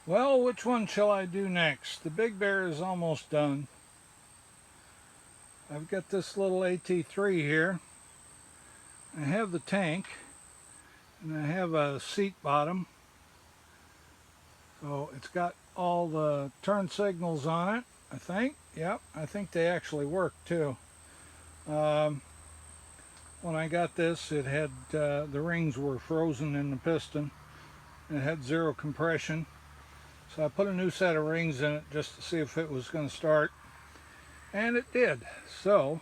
Well, which one shall I do next? The Big Bear is almost done. I've got this little AT3 here. I have the tank, and I have a seat bottom. So it's got all the turn signals on it, I think. Yep, I think they actually work too. When I got this, it had the rings were frozen in the piston. It had zero compression. So I put a new set of rings in it just to see if it was going to start. And it did. So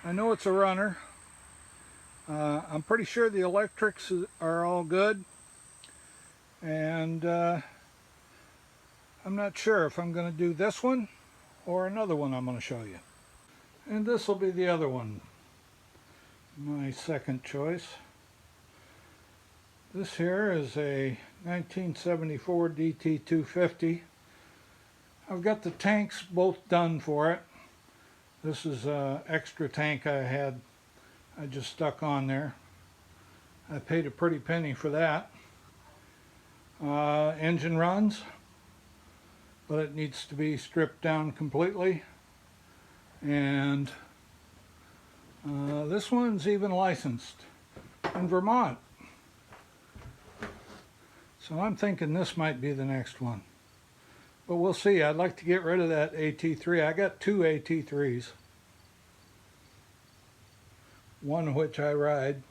I know it's a runner. I'm pretty sure the electrics are all good. And I'm not sure if I'm going to do this one or another one I'm going to show you. And this will be the other one, my second choice. This here is a 1974 DT250. I've got the tanks both done for it. This is an extra tank I had. I just stuck on there. I paid a pretty penny for that. Engine runs, but it needs to be stripped down completely. And this one's even licensed in Vermont. So I'm thinking this might be the next one. But we'll see. I'd like to get rid of that AT3. I got two AT3s. One of which I ride.